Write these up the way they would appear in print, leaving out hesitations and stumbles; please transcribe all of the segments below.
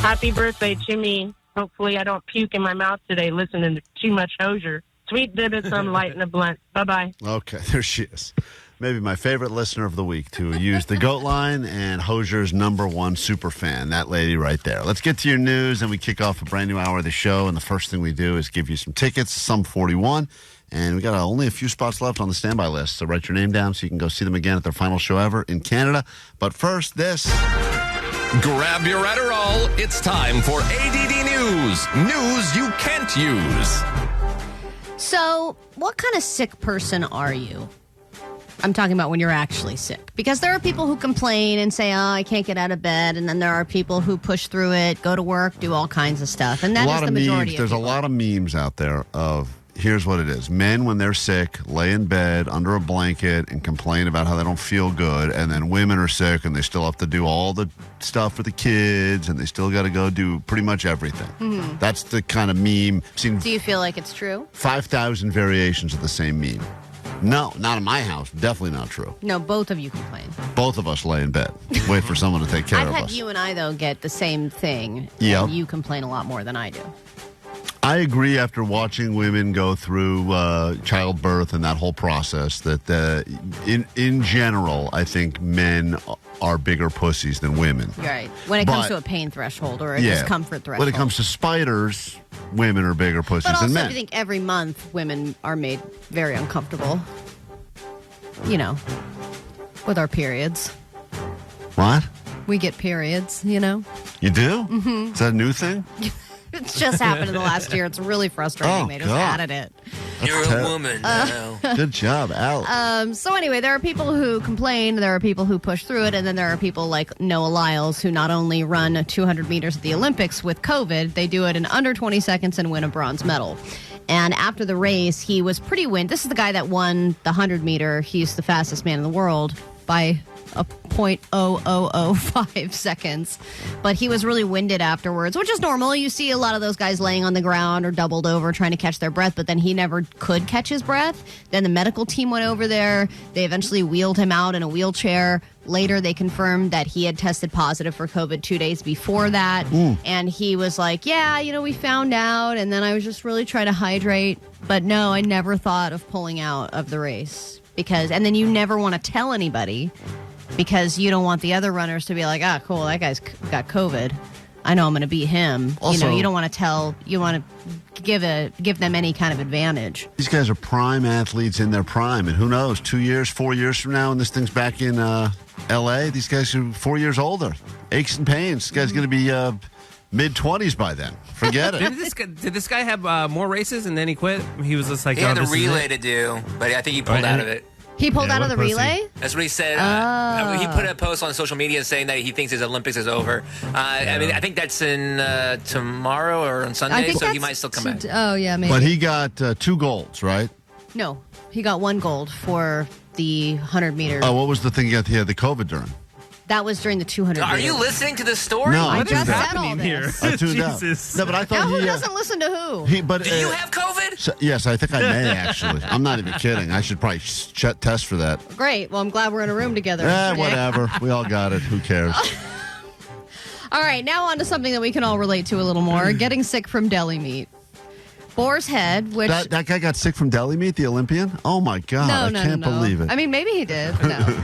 Happy birthday to me. Hopefully I don't puke in my mouth today listening to too much Hosier. Sweet divots on light and a blunt. Bye-bye. Okay, there she is. Maybe my favorite listener of the week to use the GOAT line and Hosier's #1 super fan, that lady right there. Let's get to your news, and we kick off a brand new hour of the show, and the first thing we do is give you some tickets, Sum 41, and we got only a few spots left on the standby list, so write your name down so you can go see them again at their final show ever in Canada. But first, this. Grab your Adderall. It's time for ADD News. News you can't use. So, what kind of sick person are you? I'm talking about when you're actually sick. Because there are people who complain and say, oh, I can't get out of bed. And then there are people who push through it, go to work, do all kinds of stuff. And that is the majority of There's people. a lot of memes out there of, here's what it is. Men, when they're sick, lay in bed under a blanket and complain about how they don't feel good. And then women are sick and they still have to do all the stuff for the kids. And they still got to go do pretty much everything. Mm-hmm. That's the kind of meme. Do you feel like it's true? 5,000 variations of the same meme. No, not in my house. Definitely not true. No, both of you complain. Both of us lay in bed. Wait for someone to take care of us. I've had you and I, though, get the same thing. Yeah. And you complain a lot more than I do. I agree after watching women go through childbirth and that whole process that in general, I think men are bigger pussies than women. Right. When it comes to a pain threshold or a discomfort threshold. When it comes to spiders, women are bigger pussies but also, than men. I think every month women are made very uncomfortable. You know, with our periods. What? We get periods, you know. You do? Mm-hmm. Is that a new thing? It's just happened in the last year. It's really frustrating. They just added it. You're a woman now. Good job, Al. So anyway, there are people who complain, there are people who push through it, and then there are people like Noah Lyles who not only run 200 meters at the Olympics with COVID, they do it in under 20 seconds and win a bronze medal. And after the race, he was pretty winded. This is the guy that won the 100 meter. He's the fastest man in the world by a 0.0005 seconds. But he was really winded afterwards, which is normal. You see a lot of those guys laying on the ground or doubled over trying to catch their breath, but then he never could catch his breath. Then the medical team went over there. They eventually wheeled him out in a wheelchair. Later, they confirmed that he had tested positive for COVID 2 days before that. And he was like, yeah, you know, we found out. And then I was just really trying to hydrate. But no, I never thought of pulling out of the race. And then you never want to tell anybody because you don't want the other runners to be like, ah, cool, that guy's got COVID. I know I'm going to beat him. Also, you don't want to you want to give them any kind of advantage. These guys are prime athletes in their prime. And who knows, 2 years, 4 years from now, and this thing's back in L.A., these guys are 4 years older. Aches and pains. This guy's going to be mid-20s by then. Forget it. Did this guy have more races and then he quit? He was just like, he had a relay to do, but I think he pulled out of it. He pulled out of the relay? That's what he said. He put a post on social media saying that he thinks his Olympics is over. I mean, I think that's in tomorrow or on Sunday, so he might still come back. Oh, yeah, maybe. But he got 2 golds, right? No, he got 1 gold for the 100 meter. Oh, what was the thing he had the COVID during? That was during the 200 Are meters. you listening to this story? No, I just said all this. I tuned out. No, but I thought who doesn't listen to who? Do you have COVID? So, yes, I think I may, actually. I'm not even kidding. I should probably test for that. Great. Well, I'm glad we're in a room together. Whatever. We all got it. Who cares? All right, now on to something that we can all relate to a little more. Getting sick from deli meat. Boar's Head, which... That guy got sick from deli meat, the Olympian? Oh, my God. I can't believe it. I mean, maybe he did. No.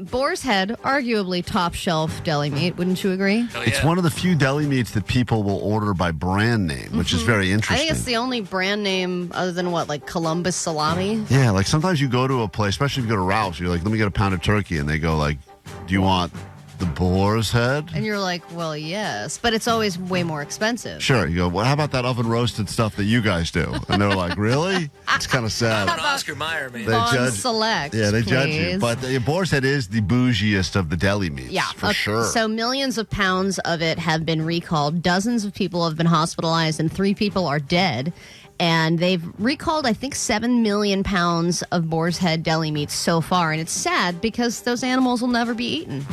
Boar's Head, arguably top shelf deli meat. Wouldn't you agree? Oh, yeah. It's one of the few deli meats that people will order by brand name, which is very interesting. I think it's the only brand name other than like Columbus salami? Yeah, like sometimes you go to a place, especially if you go to Ralph's, you're like, let me get a pound of turkey. And they go like, do you want the boar's head? And you're like, well, yes. But it's always way more expensive. Sure. You go, well, how about that oven roasted stuff that you guys do? And they're like, really? It's kind of sad. I'm an Oscar Mayer, man. They judge, select, yeah, they judge please. you. But the boar's head is the bougiest of the deli meats, for sure. So millions of pounds of it have been recalled. Dozens of people have been hospitalized, and 3 people are dead. And they've recalled, I think, 7 million pounds of boar's head deli meat so far. And it's sad because those animals will never be eaten.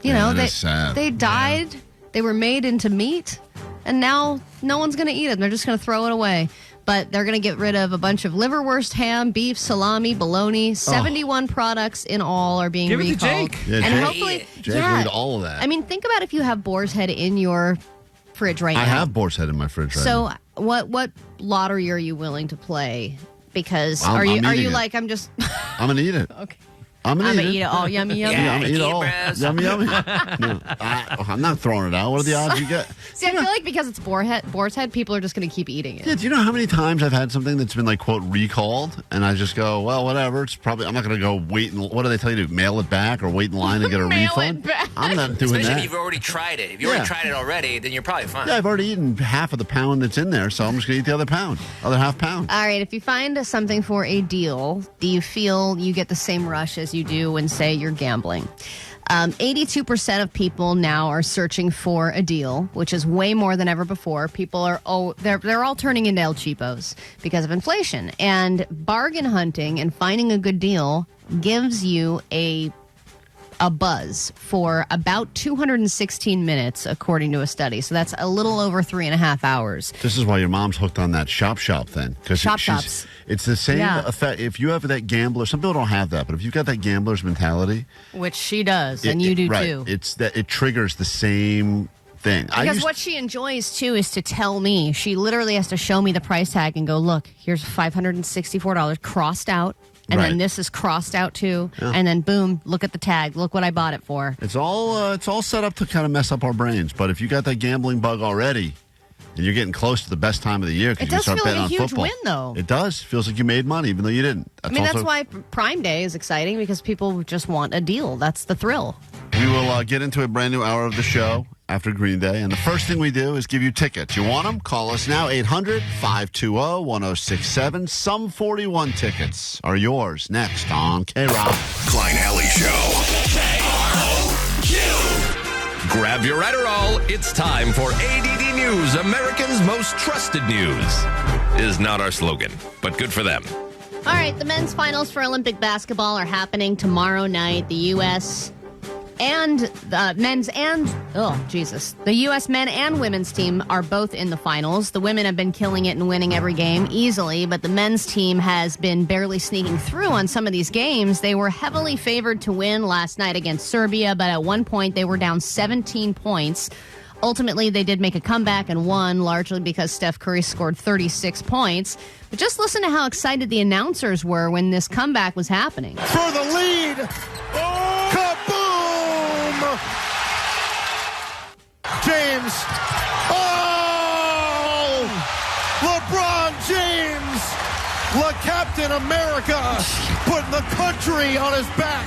You know, they died, they were made into meat, and now no one's going to eat it. They're just going to throw it away. But they're going to get rid of a bunch of liverwurst, ham, beef, salami, bologna. 71 products in all are being recalled. Give it to Jake. Yeah, And Jake- hopefully, Jake will eat all of that. I mean, think about if you have boar's head in your fridge right now. I have boar's head in my fridge right now. So what lottery are you willing to play? Because I'm are you eating it. like, I'm just I'm going to eat it. okay. I'm going I'm to gonna eat eat it. it all yummy yummy. Yeah, I'm going to eat it all. bros. Yummy, yummy. No, I'm not throwing it out. What are the odds you get? See, I feel like because it's boar's head, people are just going to keep eating it. Yeah, do you know how many times I've had something that's been like, quote, recalled? And I just go, well, whatever. It's probably, I'm not going to go wait and, what do they tell you to do? Mail it back or wait in line and get a Mail refund? it back. I'm not doing Especially that. if you've already tried it. If you Yeah. already tried it already, then you're probably fine. Yeah, I've already eaten half of the pound that's in there, so I'm just going to eat the other half pound. All right, if you find something for a deal, do you feel you get the same rush as you do when, say, you're gambling? 82% of people now are searching for a deal, which is way more than ever before. People are they're all turning into El Cheapos because of inflation. And bargain hunting and finding a good deal gives you a buzz for about 216 minutes, according to a study. So that's a little over 3.5 hours. This is why your mom's hooked on that shop thing. Shops. It's the same Yeah. effect. If you have that gambler, some people don't have that, but if you've got that gambler's mentality, Which she does, and you do right, too. it's that it triggers the same thing. Because what she enjoys, too, is to tell me. She literally has to show me the price tag and go, look, here's $564 crossed out. And then Right. this is crossed out, too. Yeah. And then, boom, look at the tag. Look what I bought it for. It's all set up to kind of mess up our brains. But if you got that gambling bug already, and you're getting close to the best time of the year, because It you does start feel betting like a on huge football. win, though. It does. Feels like you made money, even though you didn't. That's why Prime Day is exciting, because people just want a deal. That's the thrill. We will get into a brand new hour of the show after Green Day. And the first thing we do is give you tickets. You want them? Call us now, 800-520-1067. Some 41 tickets are yours next on KROQ. Klein Alley Show. KROQ. Grab your Adderall. It's time for ADD News, Americans' most trusted news. Is not our slogan, but good for them. All right, the men's finals for Olympic basketball are happening tomorrow night. The U.S. and the U.S. men and women's team are both in the finals. The women have been killing it and winning every game easily, but the men's team has been barely sneaking through on some of these games. They were heavily favored to win last night against Serbia, but at one point they were down 17 points. Ultimately, they did make a comeback and won, largely because Steph Curry scored 36 points. But just listen to how excited the announcers were when this comeback was happening. For the lead. Kaboom! James. Oh! LeBron James, Le Captain America, putting the country on his back.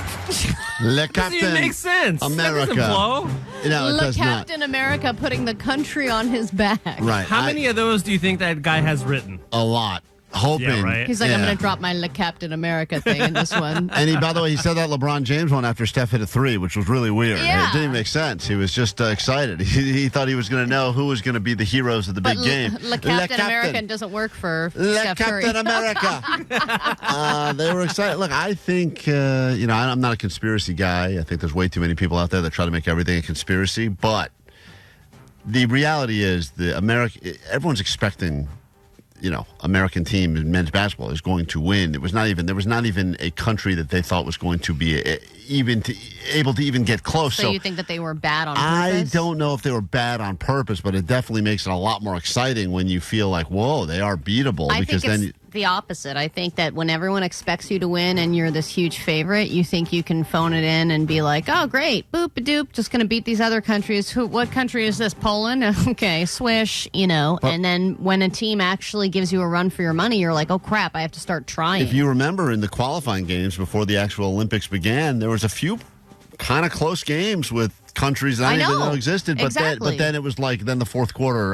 Le Doesn't Captain even make sense. America. That doesn't flow. No, it Le does Captain America putting the country on his back. not. Right. How many of those do you think that guy has written? A lot. Hoping. Yeah, right. He's like, I'm Yeah. going to drop my Le Captain America thing in this one. And by the way, he said that LeBron James one after Steph hit a three, which was really weird. Yeah. It didn't make sense. He was just excited. He thought he was going to know who was going to be the heroes of the But big game. Le Captain America doesn't work for Le Steph Curry. Captain America. They were excited. Look, I think, I'm not a conspiracy guy. I think there's way too many people out there that try to make everything a conspiracy. But the reality is everyone's expecting, American team in men's basketball is going to win. There was not even a country that they thought was going to be able to even get close. So you think that they were bad on purpose? I don't know if they were bad on purpose, but it definitely makes it a lot more exciting when you feel like, whoa, they are beatable. I because think then it's the opposite. I think that when everyone expects you to win and you're this huge favorite, you think you can phone it in and be like, oh, great, boop-a-doop, just going to beat these other countries. What country is this? Poland? Okay, swish, and then when a team actually gives you a run for your money, you're like, oh, crap, I have to start trying. If you remember in the qualifying games before the actual Olympics began, there was a few kind of close games with countries that I didn't even know existed. But then it was like, then the fourth quarter,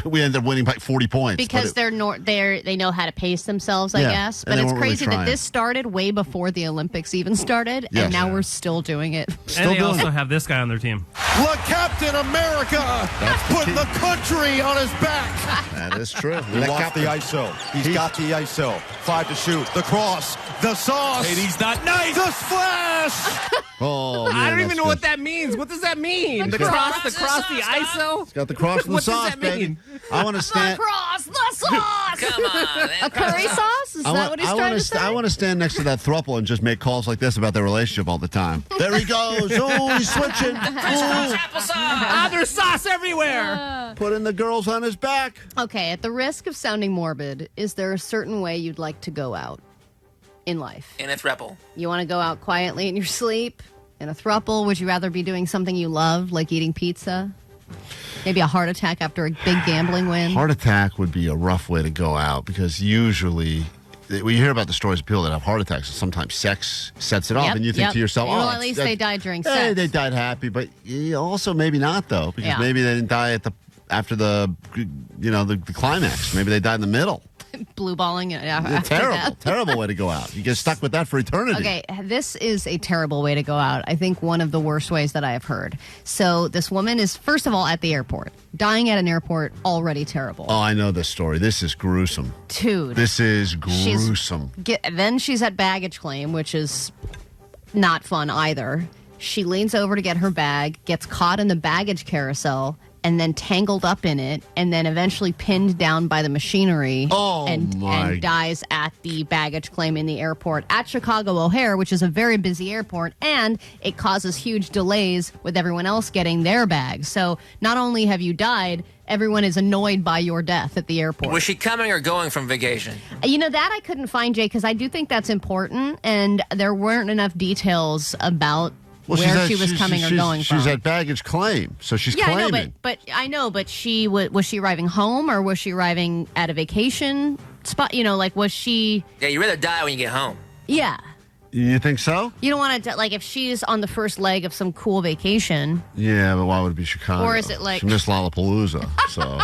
we ended up winning by 40 points. Because they know how to pace themselves, I guess. But it's crazy that this started way before the Olympics even started, and now we're still doing it. And they also have this guy on their team. Le Captain America, putting the country on his back. That is true. He lost the ISO. He's got the ISO. 5 to shoot. The cross. The sauce. Hey, he's not nice. The splash. Oh, man, I don't even that's know good. what that means. What does that mean? The cross, the ISO? Got the cross and the What sauce, does that baby. mean? I want to stand. Cross sauce, the sauce. Come on, man. A curry sauce? Is that what he's trying to say? I want to stand next to that throuple and just make calls like this about their relationship all the time. There he goes. Oh, he's switching. Crisscross applesauce. There's sauce everywhere. Putting the girls on his back. Okay, at the risk of sounding morbid, is there a certain way you'd like to go out in life? In a throuple. You want to go out quietly in your sleep? In a throuple? Would you rather be doing something you love, like eating pizza? Maybe a heart attack after a big gambling win? Heart attack would be a rough way to go out because usually when you hear about the stories of people that have heart attacks, sometimes sex sets it off, Yep, and you think to yourself, well, at least they died during sex. They died happy, but also maybe not, though, because Yeah. maybe they didn't die after the climax. Maybe they died in the middle. Blue balling after Terrible, that. terrible way to go out. You get stuck with that for eternity. Okay, this is a terrible way to go out. I think one of the worst ways that I have heard. So this woman is, first of all, at the airport. Dying at an airport, already terrible. Oh, I know this story. This is gruesome. Dude. This is gruesome. Then she's at baggage claim, which is not fun either. She leans over to get her bag, gets caught in the baggage carousel, and then tangled up in it, and then eventually pinned down by the machinery and dies at the baggage claim in the airport at Chicago O'Hare, which is a very busy airport, and it causes huge delays with everyone else getting their bags. So not only have you died, everyone is annoyed by your death at the airport. Was she coming or going from vacation? You know, that I couldn't find, Jay, because I do think that's important, and there weren't enough details about where she was coming or going from. She's at baggage claim, so she's claiming. I know, but she was she arriving home or was she arriving at a vacation spot? You know, like was she? Yeah, you'd rather die when you get home. Yeah. You think so? You don't want to, like, if she's on the first leg of some cool vacation. Yeah, but why would it be Chicago? Or is it like... She missed Lollapalooza, so...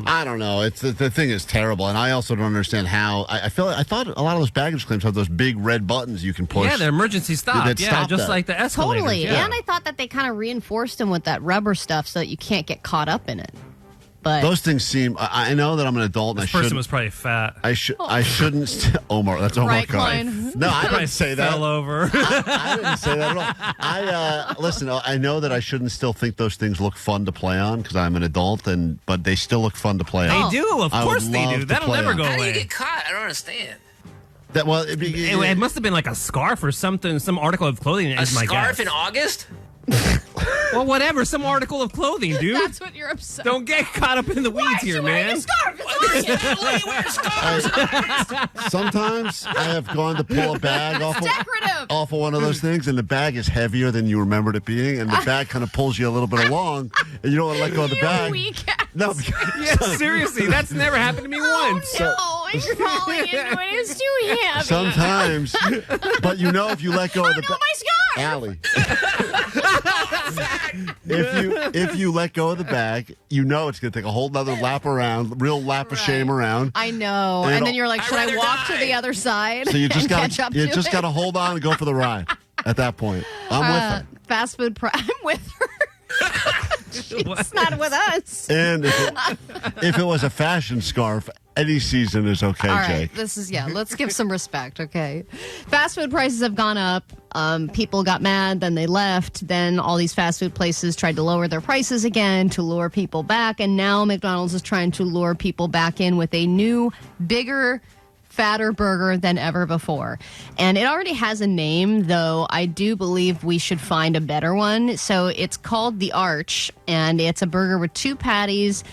I don't know. It's the thing is terrible, and I also don't understand how. I thought a lot of those baggage claims have those big red buttons you can push. Yeah, they're emergency stop. That Yeah, stop just that. like the escalators. Totally. Yeah. And I thought that they kind of reinforced them with that rubber stuff so that you can't get caught up in it. But Those things seem. I know that I'm an adult, and This I person shouldn't. was probably fat. I shouldn't. Omar, that's Omar Right, Klein. Klein? No, I Probably didn't say that. fell over. I didn't say that at all. Listen. I know that I shouldn't still think those things look fun to play on because I'm an adult, but they still look fun to play on. They do. Of I course would they love do. to That'll play never on. go How do you away. get caught? I don't understand. It must have been like a scarf or something, some article of clothing. A is my scarf guess. in August? Well, whatever, some article of clothing, dude. that's what you're upset. Don't get caught up in the weeds here, man. Sometimes I have gone to pull a bag off decorative. of one of those things, and the bag is heavier than you remembered it being, and the bag kind of pulls you a little bit along, and you don't want to let go of the bag. No, Yeah, seriously, that's never happened to me once. No, you're falling into it. It's too heavy. sometimes, but if you let go of the bag, my scarf. Allie, if you let go of the bag, it's going to take a whole nother lap around, real lap of shame around. I know. And And then you're like, I'd should I rather walk to die. the other side So you just and got catch up to it? to hold on and go for the ride. At that point, I'm with her. Fast food I'm with her. She's not with us. And if it was a fashion scarf, any season is okay, All Jay. right, let's give some respect, okay? Fast food prices have gone up. People got mad, then they left. Then all these fast food places tried to lower their prices again to lure people back. And now McDonald's is trying to lure people back in with a new, bigger, fatter burger than ever before. And it already has a name, though I do believe we should find a better one. So it's called the Arch, and it's a burger with 2 patties,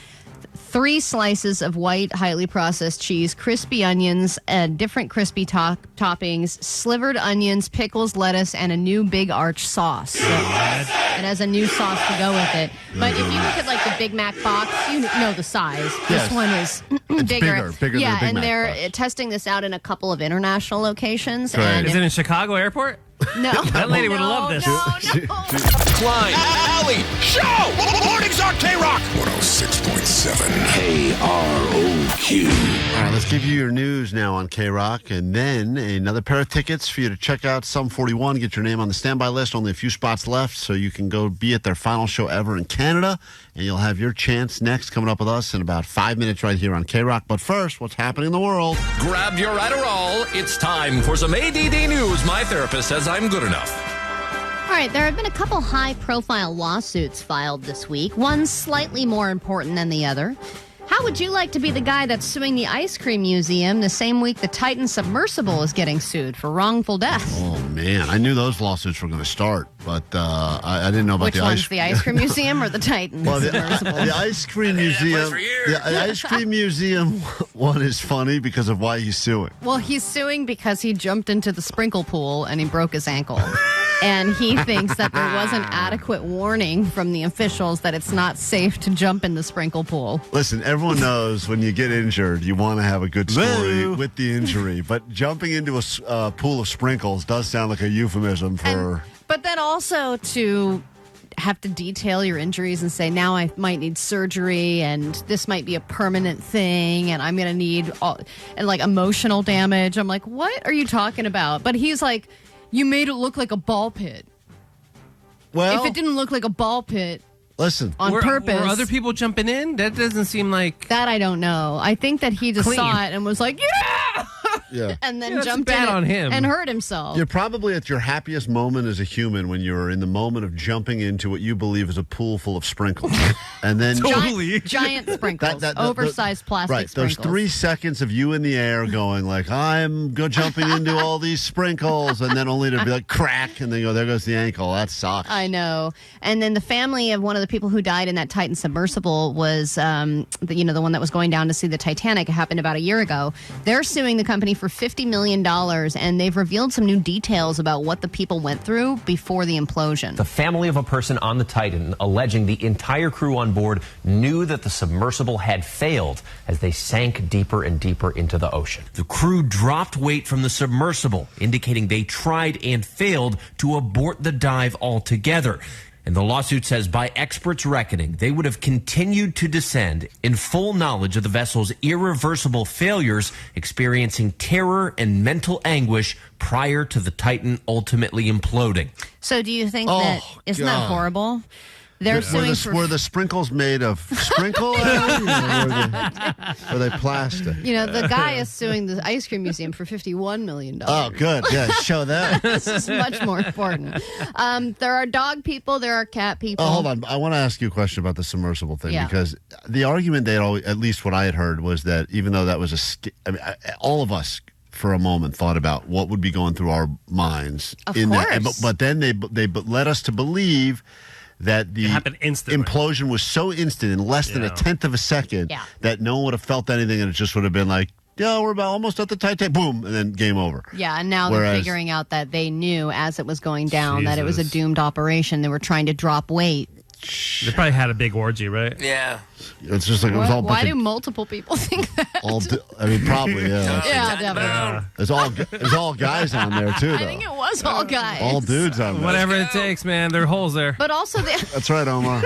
3 slices of white, highly processed cheese, crispy onions, different crispy toppings, slivered onions, pickles, lettuce, and a new Big Arch sauce. So it has a new sauce to go with it. But if you look at, like, the Big Mac box, you know the size. Yes. This one is It's bigger than the yeah, Big and Mac they're box. testing this out in a couple of international locations. Great. And Is it in Chicago Airport? no, That lady would have loved this. No. Klein. Alley, show! Mornings on KROQ. 106.7 KROQ. All right, let's give you your news now on KROQ, and then another pair of tickets for you to check out Sum 41. Get your name on the standby list. Only a few spots left, so you can go be at their final show ever in Canada, and you'll have your chance next coming up with us in about 5 minutes right here on KROQ. But first, what's happening in the world? Grab your Adderall. It's time for some ADD news. My therapist says I'm good enough. All right, there have been a couple high-profile lawsuits filed this week, one slightly more important than the other. How would you like to be the guy that's suing the ice cream museum the same week the Titan Submersible is getting sued for wrongful death? Oh, man. I knew those lawsuits were going to start, but I didn't know about Which one's the ice cream museum or the Titan Submersible? The ice cream museum. The ice cream museum one is funny because of why he's suing. Well, he's suing because he jumped into the sprinkle pool and he broke his ankle. And he thinks that there wasn't adequate warning from the officials that it's not safe to jump in the sprinkle pool. Listen, everyone knows when you get injured, you want to have a good story with the injury. But jumping into a pool of sprinkles does sound like a euphemism for... But then also to have to detail your injuries and say, now I might need surgery and this might be a permanent thing and I'm going to need emotional damage. I'm like, what are you talking about? But he's like, you made it look like a ball pit. Well, if it didn't look like a ball pit, listen, on purpose. Were other people jumping in? That doesn't seem like... That I don't know. I think that he just saw it and was like, yeah! Yeah. And then that's jumped bad in on him. and hurt himself. You're probably at your happiest moment as a human when you're in the moment of jumping into what you believe is a pool full of sprinkles. And then giant sprinkles. Oversized plastic right, sprinkles. those 3 seconds of you in the air going like, I'm jumping into all these sprinkles, and then only to be like, crack, and then go, there goes the ankle. That sucks. I know. And then the family of one of the people who died in that Titan Submersible was, the one that was going down to see the Titanic. It happened about a year ago. They're suing the company for $50 million, and they've revealed some new details about what the people went through before the implosion. The family of a person on the Titan alleging the entire crew on board knew that the submersible had failed as they sank deeper and deeper into the ocean. The crew dropped weight from the submersible, indicating they tried and failed to abort the dive altogether. And the lawsuit says by experts' reckoning, they would have continued to descend in full knowledge of the vessel's irreversible failures, experiencing terror and mental anguish prior to the Titan ultimately imploding. So do you think isn't that horrible? They're suing were the sprinkles made of sprinkle? Or were they plastic? The guy is suing the ice cream museum for $51 million. Oh, good. Yeah, show that. This is much more important. There are dog people. There are cat people. Oh, hold on. I want to ask you a question about the submersible thing, Yeah. because the argument they always, at least what I had heard, was that even though that was all of us for a moment thought about what would be going through our minds. Of in course. that. But then they led us to believe that the implosion was so instant in less than a tenth of a second that no one would have felt anything, and it just would have been like, we're about almost at the Titanic, boom, and then game over. Yeah, and now they're figuring out that they knew as it was going down that it was a doomed operation. They were trying to drop weight. They probably had a big orgy, right? Yeah. It's just like it was all. Why do multiple people think that? Probably, yeah. Yeah, definitely. There's all guys on there too, though. I think it was all guys. All dudes on there. Whatever it takes, man. There are holes there. But also, that's right, Omar.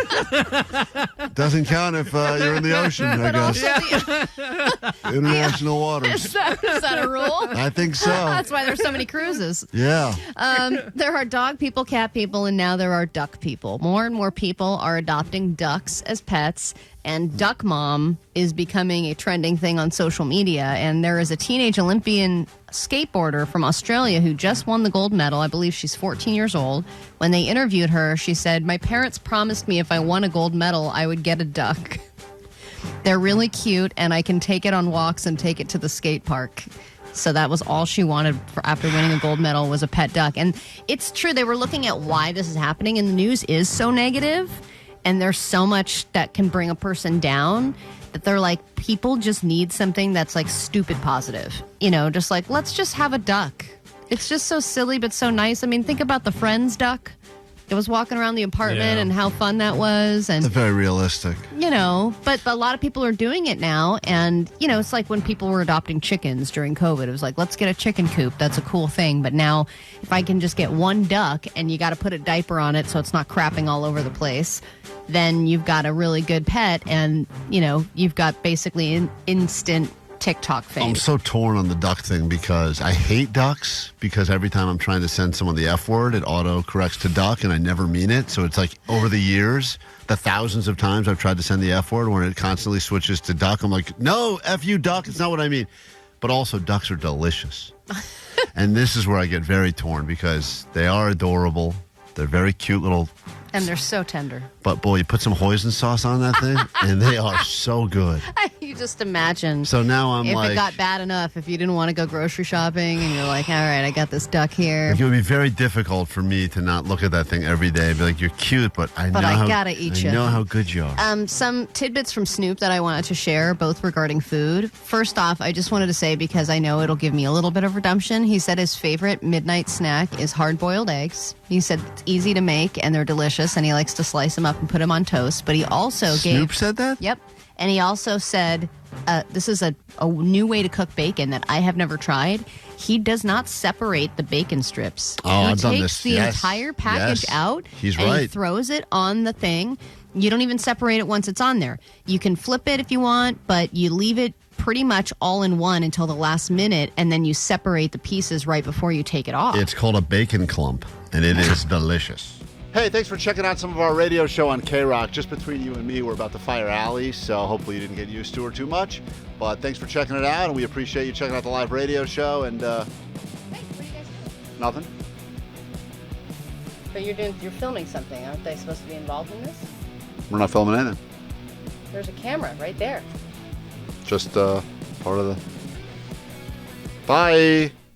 Doesn't count if you're in the ocean, I guess. International waters. Is that a rule? I think so. That's why there's so many cruises. Yeah. There are dog people, cat people, and now there are duck people. More and more people are adopting ducks as pets, and Duck Mom is becoming a trending thing on social media. And there is a teenage Olympian skateboarder from Australia who just won the gold medal. I believe she's 14 years old. When they interviewed her, she said, "My parents promised me if I won a gold medal, I would get a duck. They're really cute, and I can take it on walks and take it to the skate park." So that was all she wanted after winning a gold medal, was a pet duck. And it's true, they were looking at why this is happening, and the news is so negative, and there's so much that can bring a person down that they're like, people just need something that's like stupid positive. Just like, let's just have a duck. It's just so silly but so nice. I mean, think about the Friends duck. It was walking around the apartment and how fun that was. And it's very realistic. But a lot of people are doing it now. And, it's like when people were adopting chickens during COVID. It was like, let's get a chicken coop. That's a cool thing. But now if I can just get one duck and you got to put a diaper on it so it's not crapping all over the place, then you've got a really good pet. And, you've got basically an instant TikTok fame. I'm so torn on the duck thing because I hate ducks, because every time I'm trying to send someone the F word, it auto corrects to duck and I never mean it. So it's like over the years, the thousands of times I've tried to send the F word when it constantly switches to duck, I'm like, no, F you duck, it's not what I mean. But also ducks are delicious. And this is where I get very torn because they are adorable. They're very cute little. And they're so tender. But boy, you put some hoisin sauce on that thing and they are so good. just imagine. So now I'm if like, it got bad enough, if you didn't want to go grocery shopping and you're like, all right, I got this duck here. it would be very difficult for me to not look at that thing every day and be like, you're cute, but I gotta eat you. I know how good you are. Some tidbits from Snoop that I wanted to share, both regarding food. First off, I just wanted to say, because I know it'll give me a little bit of redemption, he said his favorite midnight snack is hard-boiled eggs. He said it's easy to make and they're delicious, and he likes to slice them up and put them on toast. But he also Snoop said that? Yep. And he also said, this is a new way to cook bacon that I have never tried. He does not separate the bacon strips. Oh, he I've done takes this. the entire package out. He's and right. he throws it on the thing. You don't even separate it once it's on there. You can flip it if you want, but you leave it pretty much all in one until the last minute, and then you separate the pieces right before you take it off. It's called a bacon clump, and it is delicious. Hey, thanks for checking out some of our radio show on KROQ. Just between you and me, we're about to fire Allie, so hopefully you didn't get used to her too much. But thanks for checking it out, and we appreciate you checking out the live radio show. And Hey, what are you guys doing? nothing. But you're filming something. Aren't they supposed to be involved in this? We're not filming anything. There's a camera right there. Just part of the. Bye.